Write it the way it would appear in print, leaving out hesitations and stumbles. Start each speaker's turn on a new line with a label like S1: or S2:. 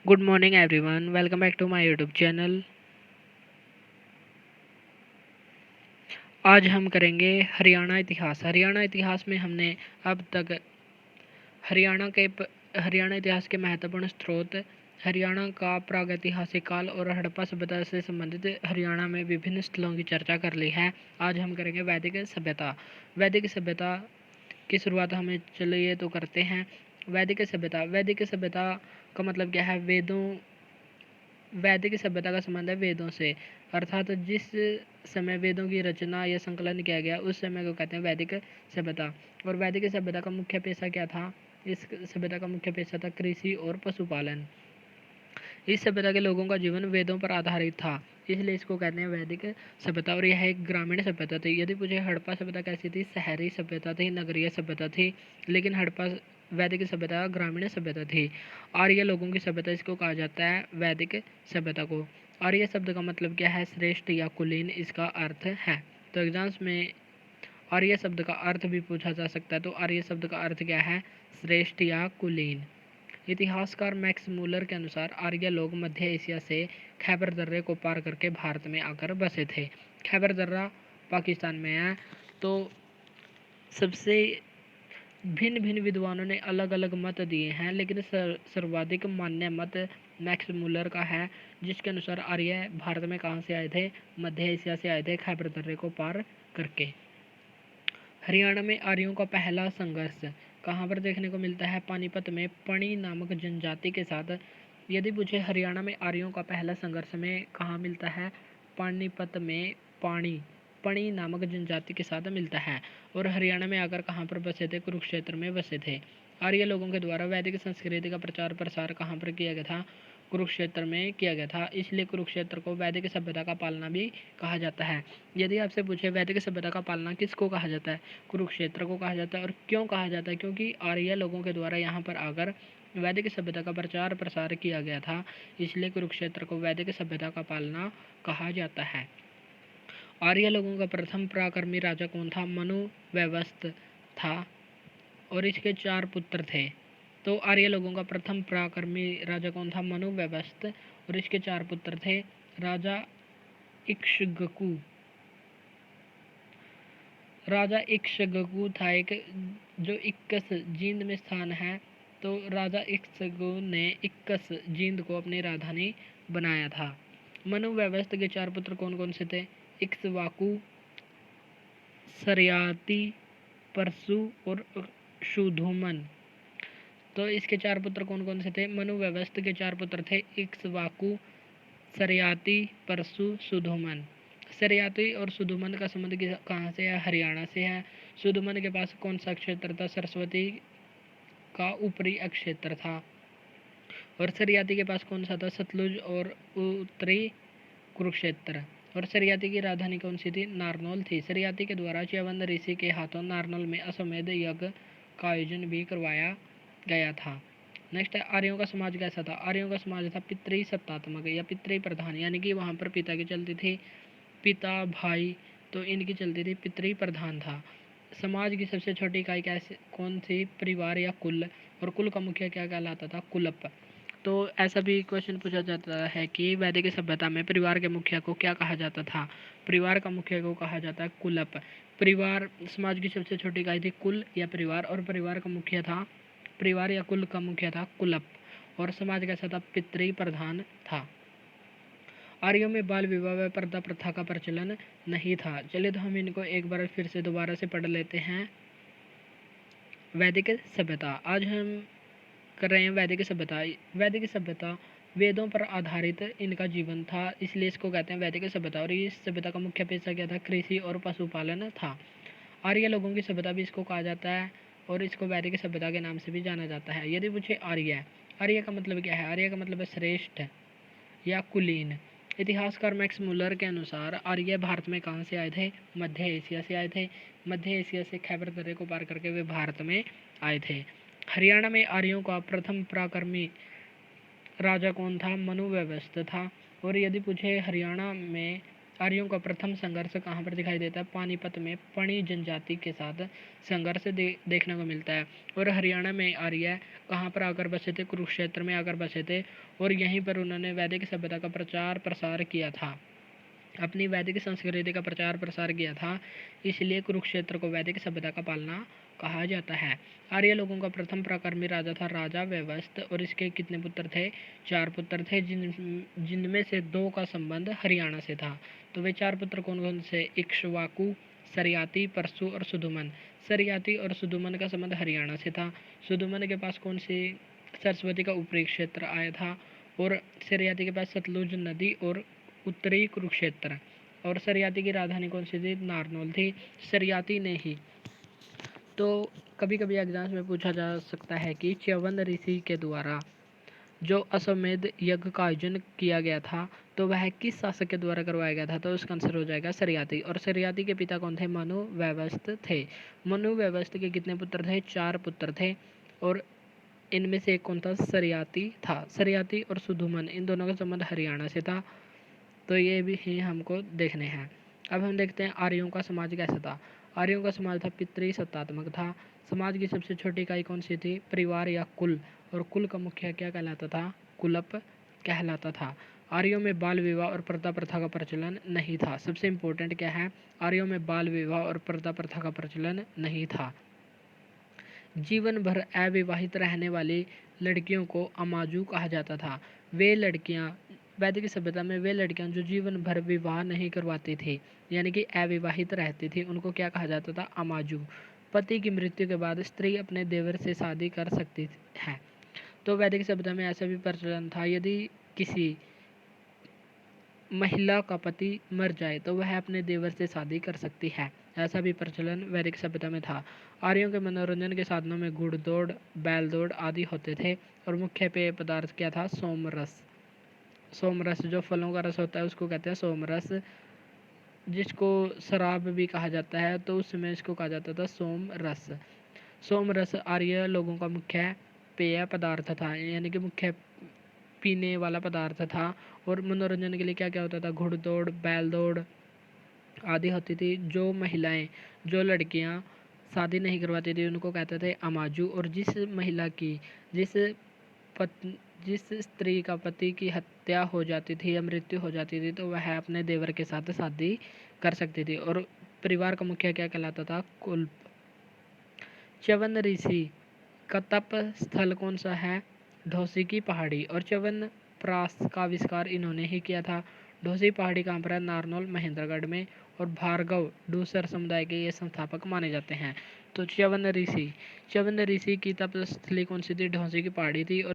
S1: Good morning everyone, welcome back to my YouTube channel. आज हम करेंगे हरियाणा इतिहास। हरियाणा इतिहास में हमने अब तक हरियाणा के हरियाणा इतिहास के महत्वपूर्ण स्रोत, हरियाणा का प्रागैतिहासिक काल और हड़प्पा सभ्यता से संबंधित हरियाणा में विभिन्न स्थलों की चर्चा कर ली है। आज हम करेंगे वैदिक सभ्यता। वैदिक सभ्यता की शुरुआत हमें चलिए तो करते हैं। वैदिक सभ्यता का मतलब क्या है? वैदिक सभ्यता का संबंध है वेदों से, अर्थात जिस समय वेदों की रचना या संकलन किया गया उस समय को कहते हैं वैदिक सभ्यता। और वैदिक सभ्यता का मुख्य पेशा क्या था? इस सभ्यता का मुख्य पेशा था कृषि और पशुपालन। इस सभ्यता के लोगों का जीवन वेदों पर आधारित था, इसलिए इसको कहते हैं वैदिक सभ्यता। और यह एक ग्रामीण सभ्यता थी। यदि पूछे हड़प्पा सभ्यता कैसी थी? शहरी सभ्यता थी, नगरीय सभ्यता थी। लेकिन हड़प्पा वैदिक सभ्यता ग्रामीण सभ्यता थी। आर्य लोगों की सभ्यता, इसको कहा जाता है वैदिक सभ्यता को। आर्य शब्द का मतलब क्या है? श्रेष्ठ या कुलीन इसका अर्थ है। तो एग्जाम्स में आर्य शब्द का अर्थ भी पूछा जा सकता है। तो आर्य शब्द का अर्थ क्या है? श्रेष्ठ या कुलीन। इतिहासकार मैक्स मूलर के अनुसार आर्य लोग मध्य एशिया से खैबर दर्रे को पार करके भारत में आकर बसे थे। खैबर दर्रा पाकिस्तान में है। तो सबसे भिन्न भिन्न विद्वानों ने अलग अलग मत दिए हैं, लेकिन सर्वाधिक मान्य मत मैक्स मूलर का है, जिसके अनुसार आर्य भारत में कहाँ से आए थे? मध्य एशिया से आए थे, खैबर दर्रे को पार करके। हरियाणा में आर्यों का पहला संघर्ष कहाँ पर देखने को मिलता है? पानीपत में पणी नामक जनजाति के साथ। यदि पूछे हरियाणा में आर्यों का पहला संघर्ष में कहाँ मिलता है? पानीपत में पणी नामक जनजाति के साथ मिलता है। और हरियाणा में आकर कहाँ पर बसे थे? कुरुक्षेत्र में बसे थे। आर्य लोगों के द्वारा वैदिक संस्कृति का प्रचार प्रसार कहाँ पर किया गया था? कुरुक्षेत्र में किया गया था, इसलिए कुरुक्षेत्र को वैदिक सभ्यता का पालना भी कहा जाता है। यदि आपसे पूछे वैदिक सभ्यता का पालना किसको कहा जाता है? कुरुक्षेत्र को कहा जाता है। और क्यों कहा जाता है? क्योंकि आर्य लोगों के द्वारा यहाँ पर आकर वैदिक सभ्यता का प्रचार प्रसार किया गया था, इसलिए कुरुक्षेत्र को वैदिक सभ्यता का पालना कहा जाता है। आर्य लोगों का प्रथम पराक्रमी राजा कौन था? मनु व्यवस्थ था और इसके 4 पुत्र थे। तो आर्य लोगों का प्रथम पराक्रमी राजा कौन था? मनु व्यवस्थ और इसके 4 पुत्र थे। राजा इक्ष्वाकु था एक, जो इक्कस जींद में स्थान है। तो राजा इक्ष्वाकु ने इक्कस जींद को अपनी राजधानी बनाया था। मनु व्यवस्थ के 4 पुत्र कौन कौन से थे? इक्ष्वाकु, सरयाति, परशु और शुद्धोमन। तो इसके 4 पुत्र कौन कौन से थे? मनु व्यवस्थ के 4 पुत्र थे इक्ष्वाकु, सरयाति, परशु, शुद्धोमन। सरयाति और शुद्धोमन का संबंध कहाँ से है? हरियाणा से है। शुद्धोमन के पास कौन सा क्षेत्र था? सरस्वती का ऊपरी क्षेत्र था। और सरयाति के पास कौन सा था? सतलुज और उत्तरी कुरुक्षेत्र। और सरयाति की राजधानी कौन सी थी? नारनौल थी। सरयाति के द्वारा च्यवंत ऋषि के हाथों नारनौल में अश्वमेध यज्ञ का आयोजन भी करवाया गया था। नेक्स्ट है आर्यों का समाज कैसा था? आर्यों का समाज था पितृ सत्तात्मक या पितृ प्रधान, यानी कि वहाँ पर पिता की चलती थी, पिता भाई, तो इनकी चलती थी, पितृ प्रधान था। समाज की सबसे छोटी इकाई कैसे कौन थी? परिवार या कुल। और कुल का मुखिया क्या कहलाता था? कुलप। तो ऐसा भी क्वेश्चन पूछा जाता है कि वैदिक सभ्यता में परिवार के मुखिया को क्या कहा जाता था? परिवार का मुखिया को कहा जाता है कुलप। परिवार समाज की सबसे छोटी इकाई थी, कुल या परिवार, और परिवार का मुखिया था, परिवार या कुल का मुखिया था कुलप। और समाज कैसा था? पितृ प्रधान था। आर्यों में बाल विवाह व पर्दा प्रथा का प्रचलन नहीं था। चलिए तो हम इनको एक बार फिर से दोबारा से पढ़ लेते हैं। वैदिक सभ्यता, आज हम कर रहे हैं वैदिक सभ्यता। वैदिक सभ्यता वेदों पर आधारित इनका जीवन था, इसलिए इसको कहते हैं वैदिक सभ्यता। और इस सभ्यता का मुख्य पेशा क्या था? कृषि और पशुपालन था। आर्य लोगों की सभ्यता भी इसको कहा जाता है और इसको वैदिक सभ्यता के नाम से भी जाना जाता है। यदि पूछे आर्य, आर्य का मतलब क्या है? आर्य का मतलब है श्रेष्ठ या कुलीन। इतिहासकार मैक्स मूलर के अनुसार आर्य भारत में कहाँ से आए थे? मध्य एशिया से आए थे। मध्य एशिया से खैबर दर्रे को पार करके वे भारत में आए थे। हरियाणा में आर्यों का प्रथम पराक्रमी राजा कौन था? मनु व्यवस्थ था। और यदि पूछे हरियाणा में आर्यों का प्रथम संघर्ष कहाँ पर दिखाई देता है? पानीपत में पणी जनजाति के साथ संघर्ष देखने को मिलता है। और हरियाणा में आर्य कहाँ पर आकर बसे थे? कुरुक्षेत्र में आकर बसे थे और यहीं पर उन्होंने वैदिक सभ्यता का प्रचार प्रसार किया था, अपनी वैदिक संस्कृति का प्रचार प्रसार किया था, इसलिए कुरुक्षेत्र को वैदिक सभ्यता का पालना कहा जाता है। आर्य लोगों का प्रथम पराक्रमी राजा था राजा व्यवस्थ और इसके कितने पुत्र थे? 4 पुत्र थे, जिनमें से 2 का संबंध हरियाणा से था। तो वे 4 पुत्र कौन कौन से? इक्ष्वाकु, सरियाती, परशु और सुदुमन। सरियाती और सुदुमन का संबंध हरियाणा से था। सुदुमन के पास कौन सी सरस्वती का ऊपरी क्षेत्र आया था और सरियाती के पास सतलुज नदी और उत्तरी कुरुक्षेत्र। और सरियाती की राजधानी कौन सी थी? नारनौल थी। सरियाती ने ही तो कभी कभी एग्जाम्स में पूछा जा सकता है कि च्यवन ऋषि के द्वारा जो अश्वमेध यज्ञ का आयोजन किया गया था तो वह किस शासक के द्वारा करवाया गया था? तो उसका आंसर हो जाएगा सरियाती। और सरियाती के पिता कौन थे? मनु व्यवस्थ थे। मनु व्यवस्थ के कितने पुत्र थे? 4 पुत्र थे और इनमें से एक कौन था? सरियाती था। सरियाती और सुधुमन इन दोनों का संबंध हरियाणा से था, तो ये भी ही हमको देखने हैं। अब हम देखते हैं आर्यों का समाज कैसा था। आर्यों का समाज था पितृ सत्तात्मक था। समाज की सबसे छोटी इकाई कौन सी थी? परिवार या कुल। और कुल का मुखिया क्या कहलाता था? कुलप कहलाता था। आर्यों में बाल विवाह और प्रथा प्रथा का प्रचलन नहीं था। सबसे इम्पोर्टेंट क्या है? आर्यों में बाल विवाह और प्रथा प्रथा का प्रचलन नहीं था। जीवन भर अविवाहित रहने वाली लड़कियों को अमाजू कहा जाता था। वे लड़कियां वैदिक सभ्यता में वे लड़कियां जो जीवन भर विवाह नहीं करवाती थी, यानी कि अविवाहित रहती थी, उनको क्या कहा जाता था? अमाजू। पति की मृत्यु के बाद स्त्री अपने देवर से शादी कर सकती है। तो वैदिक सभ्यता में ऐसा भी प्रचलन था, यदि किसी महिला का पति मर जाए तो वह अपने देवर से शादी कर सकती है, ऐसा भी प्रचलन वैदिक सभ्यता में था। आर्यों के मनोरंजन के साधनों में घुड़दौड़, बैल दौड़ आदि होते थे और मुख्य पेय पदार्थ क्या था? सोमरस। सोमरस जो फलों का रस होता है उसको कहते हैं सोमरस, जिसको शराब भी कहा जाता है, तो उसमें इसको कहा जाता था सोमरस। सोमरस आर्य लोगों का मुख्य पेय पदार्थ था, यानी कि मुख्य पीने वाला पदार्थ था। और मनोरंजन के लिए क्या क्या होता था? घुड़दौड़, बैल दौड़ आदि होती थी। जो महिलाएं, जो लड़कियां शादी नहीं करवाती थी उनको कहते थे अमाजू। और जिस महिला की जिस स्त्री का पति की हत्या हो जाती थी या मृत्यु हो जाती थी तो वह अपने देवर के साथ शादी कर सकती थी। और परिवार का मुखिया क्या कहलाता था? कुल। च्यवन ऋषि का तप स्थल कौन सा है? ढोसी की पहाड़ी। और च्यवन प्रास का आविष्कार इन्होंने ही किया था। ढोसी पहाड़ी कहाँ पर है? नारनौल महेंद्रगढ़ में। और भार्गव डूसर समुदाय के ये संस्थापक माने जाते हैं। तो च्यवन ऋषि की तपस्थली कौन सी थी? ढोसी की पहाड़ी थी। और